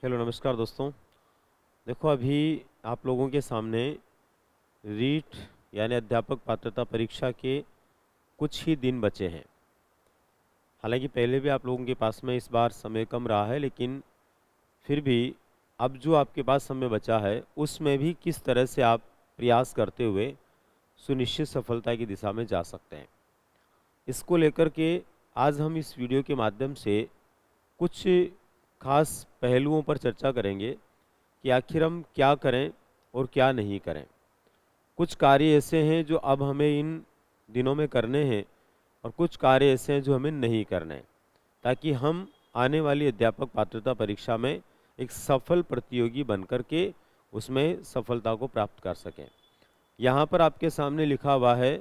Hello नमस्कार दोस्तों। देखो अभी आप लोगों के सामने रीट यानी अध्यापक पात्रता परीक्षा के कुछ ही दिन बचे हैं। हालांकि पहले भी आप लोगों के पास में इस बार समय कम रहा है, लेकिन फिर भी अब जो आपके पास समय बचा है उसमें भी किस तरह से आप प्रयास करते हुए सुनिश्चित सफलता की दिशा में जा सकते हैं, इसको लेकर के आज हम इस वीडियो के माध्यम से कुछ खास पहलुओं पर चर्चा करेंगे कि आखिर हम क्या करें और क्या नहीं करें। कुछ कार्य ऐसे हैं जो अब हमें इन दिनों में करने हैं और कुछ कार्य ऐसे हैं जो हमें नहीं करने हैं, ताकि हम आने वाली अध्यापक पात्रता परीक्षा में एक सफल प्रतियोगी बनकर के उसमें सफलता को प्राप्त कर सकें। यहाँ पर आपके सामने लिखा हुआ है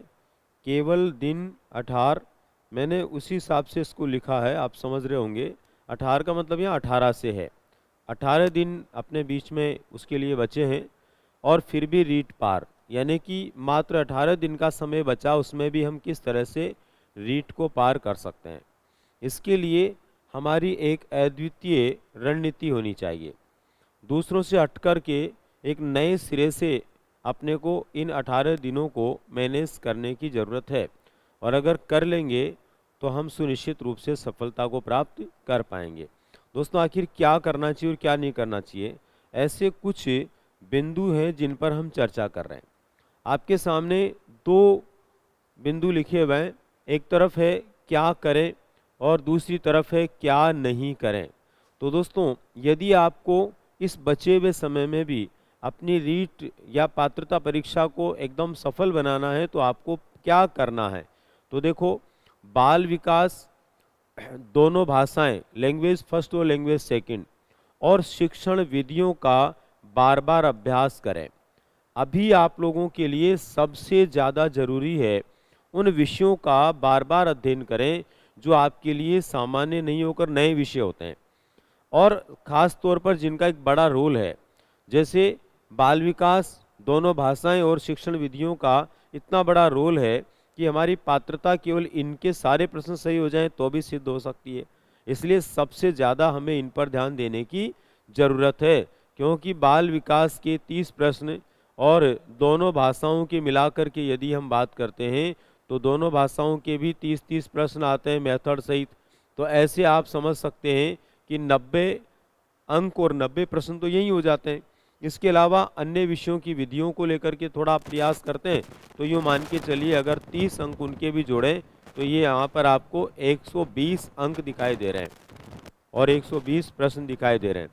केवल दिन 18। मैंने उसी हिसाब से इसको लिखा है, आप समझ रहे होंगे। 18 का मतलब यहाँ 18 से है। 18 दिन अपने बीच में उसके लिए बचे हैं और फिर भी रीट पार, यानी कि मात्र 18 दिन का समय बचा, उसमें भी हम किस तरह से रीट को पार कर सकते हैं। इसके लिए हमारी एक अद्वितीय रणनीति होनी चाहिए। दूसरों से हटकर के एक नए सिरे से अपने को इन 18 दिनों को मैनेज करने की ज़रूरत है, और अगर कर लेंगे तो हम सुनिश्चित रूप से सफलता को प्राप्त कर पाएंगे। दोस्तों आखिर क्या करना चाहिए और क्या नहीं करना चाहिए, ऐसे कुछ बिंदु हैं जिन पर हम चर्चा कर रहे हैं। आपके सामने दो बिंदु लिखे हुए हैं, एक तरफ है क्या करें और दूसरी तरफ है क्या नहीं करें। तो दोस्तों यदि आपको इस बचे हुए समय में भी अपनी रीट या पात्रता परीक्षा को एकदम सफल बनाना है तो आपको क्या करना है। तो देखो, बाल विकास, दोनों भाषाएं, लैंग्वेज फर्स्ट और लैंग्वेज सेकंड, और शिक्षण विधियों का बार बार अभ्यास करें। अभी आप लोगों के लिए सबसे ज़्यादा ज़रूरी है उन विषयों का बार बार अध्ययन करें जो आपके लिए सामान्य नहीं होकर नए विषय होते हैं, और ख़ास तौर पर जिनका एक बड़ा रोल है, जैसे बाल विकास, दोनों भाषाएं और शिक्षण विधियों का इतना बड़ा रोल है कि हमारी पात्रता केवल इनके सारे प्रश्न सही हो जाएं तो भी सिद्ध हो सकती है। इसलिए सबसे ज़्यादा हमें इन पर ध्यान देने की ज़रूरत है, क्योंकि बाल विकास के 30 प्रश्न और दोनों भाषाओं के मिलाकर के यदि हम बात करते हैं तो दोनों भाषाओं के भी 30-30 प्रश्न आते हैं मेथड सहित। तो ऐसे आप समझ सकते हैं कि 90 अंक और 90 प्रश्न तो यही हो जाते हैं। इसके अलावा अन्य विषयों की विधियों को लेकर के थोड़ा आप प्रयास करते हैं तो यूँ मान के चलिए अगर 30 अंक उनके भी जोड़ें तो ये यहाँ पर आपको 120 अंक दिखाई दे रहे हैं और 120 प्रश्न दिखाई दे रहे हैं।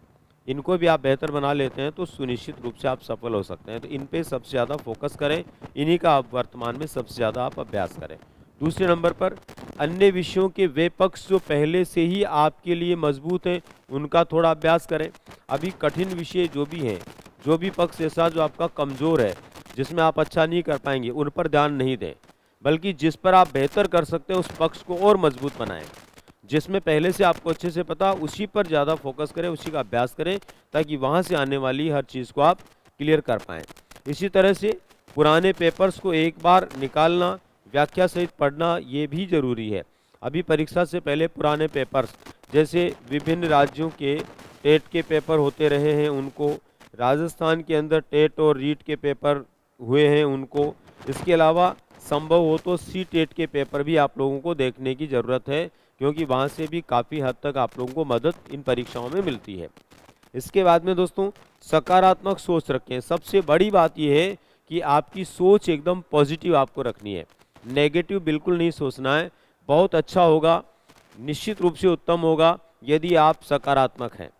इनको भी आप बेहतर बना लेते हैं तो सुनिश्चित रूप से आप सफल हो सकते हैं। तो इन पे सबसे ज़्यादा फोकस करें, इन्हीं का आप वर्तमान में सबसे ज़्यादा आप अभ्यास करें। दूसरे नंबर पर अन्य विषयों के वे पक्ष जो पहले से ही आपके लिए मजबूत हैं उनका थोड़ा अभ्यास करें। अभी कठिन विषय जो भी हैं, जो भी पक्ष ऐसा जो आपका कमज़ोर है, जिसमें आप अच्छा नहीं कर पाएंगे, उन पर ध्यान नहीं दें, बल्कि जिस पर आप बेहतर कर सकते हैं उस पक्ष को और मजबूत बनाएं। जिसमें पहले से आपको अच्छे से पता, उसी पर ज़्यादा फोकस करें, उसी का अभ्यास करें, ताकि वहाँ से आने वाली हर चीज़ को आप क्लियर कर पाएँ। इसी तरह से पुराने पेपर्स को एक बार निकालना, व्याख्या सहित पढ़ना, ये भी ज़रूरी है। अभी परीक्षा से पहले पुराने पेपर्स, जैसे विभिन्न राज्यों के टेट के पेपर होते रहे हैं उनको, राजस्थान के अंदर टेट और रीट के पेपर हुए हैं उनको, इसके अलावा संभव हो तो सी टेट के पेपर भी आप लोगों को देखने की ज़रूरत है, क्योंकि वहाँ से भी काफ़ी हद तक आप लोगों को मदद इन परीक्षाओं में मिलती है। इसके बाद में दोस्तों सकारात्मक सोच रखें। सबसे बड़ी बात यह है कि आपकी सोच एकदम पॉजिटिव आपको रखनी है, नेगेटिव बिल्कुल नहीं सोचना है। बहुत अच्छा होगा, निश्चित रूप से उत्तम होगा यदि आप सकारात्मक हैं,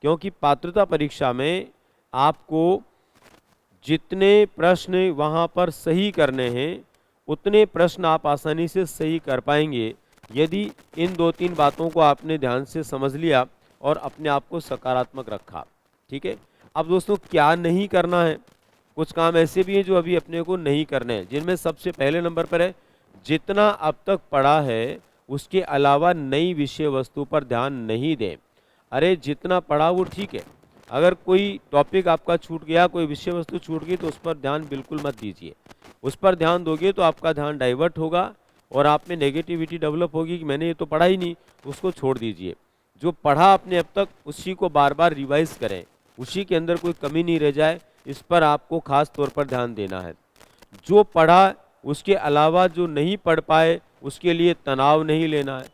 क्योंकि पात्रता परीक्षा में आपको जितने प्रश्न वहाँ पर सही करने हैं उतने प्रश्न आप आसानी से सही कर पाएंगे यदि इन 2-3 बातों को आपने ध्यान से समझ लिया और अपने आप को सकारात्मक रखा। ठीक है। अब दोस्तों क्या नहीं करना है, कुछ काम ऐसे भी हैं जो अभी अपने को नहीं करने हैं, जिनमें सबसे पहले नंबर पर है जितना अब तक पढ़ा है उसके अलावा नई विषय वस्तु पर ध्यान नहीं दें। अरे जितना पढ़ा वो ठीक है, अगर कोई टॉपिक आपका छूट गया, कोई विषय वस्तु छूट गई तो उस पर ध्यान बिल्कुल मत दीजिए। उस पर ध्यान दोगे तो आपका ध्यान डाइवर्ट होगा और आप में नेगेटिविटी डेवलप होगी कि मैंने ये तो पढ़ा ही नहीं, उसको छोड़ दीजिए। जो पढ़ा आपने अब तक उसी को बार बार रिवाइज करें, उसी के अंदर कोई कमी नहीं रह जाए, इस पर आपको खास तौर पर ध्यान देना है। जो पढ़ा उसके अलावा जो नहीं पढ़ पाए उसके लिए तनाव नहीं लेना है,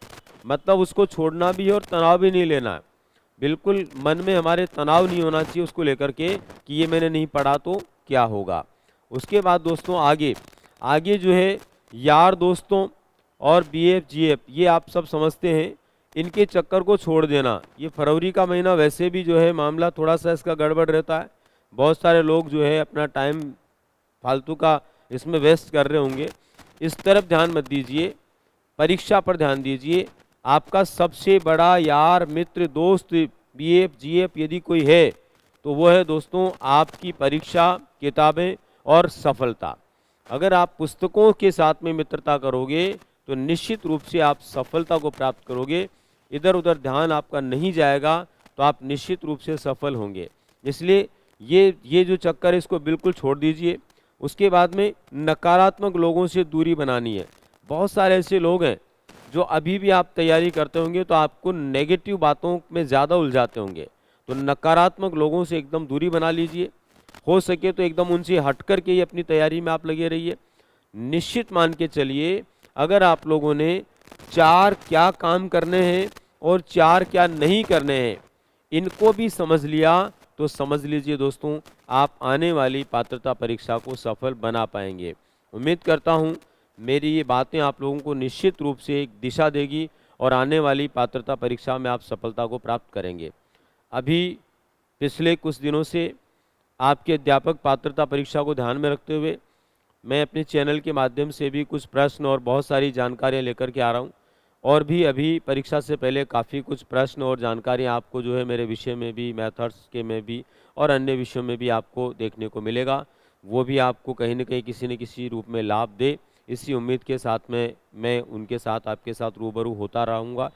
मतलब उसको छोड़ना भी है और तनाव भी नहीं लेना है। बिल्कुल मन में हमारे तनाव नहीं होना चाहिए उसको लेकर के कि ये मैंने नहीं पढ़ा तो क्या होगा। उसके बाद दोस्तों आगे जो है यार दोस्तों और बीएफ जीएफ, ये आप सब समझते हैं, इनके चक्कर को छोड़ देना। ये फरवरी का महीना वैसे भी जो है मामला थोड़ा सा इसका गड़बड़ रहता है, बहुत सारे लोग जो है अपना टाइम फालतू का इसमें वेस्ट कर रहे होंगे। इस तरफ ध्यान मत दीजिए, परीक्षा पर ध्यान दीजिए। आपका सबसे बड़ा यार मित्र दोस्त बीएफ जीएफ यदि कोई है तो वो है दोस्तों आपकी परीक्षा, किताबें और सफलता। अगर आप पुस्तकों के साथ में मित्रता करोगे तो निश्चित रूप से आप सफलता को प्राप्त करोगे। इधर उधर ध्यान आपका नहीं जाएगा तो आप निश्चित रूप से सफल होंगे। इसलिए ये जो चक्कर है इसको बिल्कुल छोड़ दीजिए। उसके बाद में नकारात्मक लोगों से दूरी बनानी है। बहुत सारे ऐसे लोग हैं जो अभी भी आप तैयारी करते होंगे तो आपको नेगेटिव बातों में ज़्यादा उलझाते होंगे, तो नकारात्मक लोगों से एकदम दूरी बना लीजिए। हो सके तो एकदम उनसे हट कर के ही अपनी तैयारी में आप लगे रहिए। निश्चित मान के चलिए, अगर आप लोगों ने 4 क्या काम करने हैं और 4 क्या नहीं करने हैं इनको भी समझ लिया तो समझ लीजिए दोस्तों आप आने वाली पात्रता परीक्षा को सफल बना पाएंगे। उम्मीद करता हूँ मेरी ये बातें आप लोगों को निश्चित रूप से एक दिशा देगी और आने वाली पात्रता परीक्षा में आप सफलता को प्राप्त करेंगे। अभी पिछले कुछ दिनों से आपके अध्यापक पात्रता परीक्षा को ध्यान में रखते हुए मैं अपने चैनल के माध्यम से भी कुछ प्रश्न और बहुत सारी जानकारियाँ लेकर के आ रहा हूँ। और भी अभी परीक्षा से पहले काफ़ी कुछ प्रश्न और जानकारियाँ आपको जो है मेरे विषय में भी, मैथड्स के में भी और अन्य विषयों में भी आपको देखने को मिलेगा। वो भी आपको कहीं न कहीं किसी न किसी रूप में लाभ दे, इसी उम्मीद के साथ में मैं उनके साथ आपके साथ रूबरू होता रहूँगा।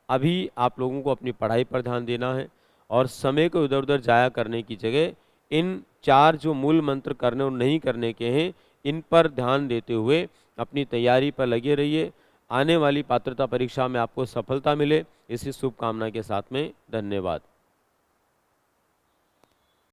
अभी आप लोगों को अपनी पढ़ाई पर ध्यान देना है और समय को इधर उधर जाया करने की जगह इन 4 जो मूल मंत्र करने और नहीं करने के हैं इन पर ध्यान देते हुए अपनी तैयारी पर लगे रहिए। आने वाली पात्रता परीक्षा में आपको सफलता मिले, इसी शुभकामना के साथ में धन्यवाद।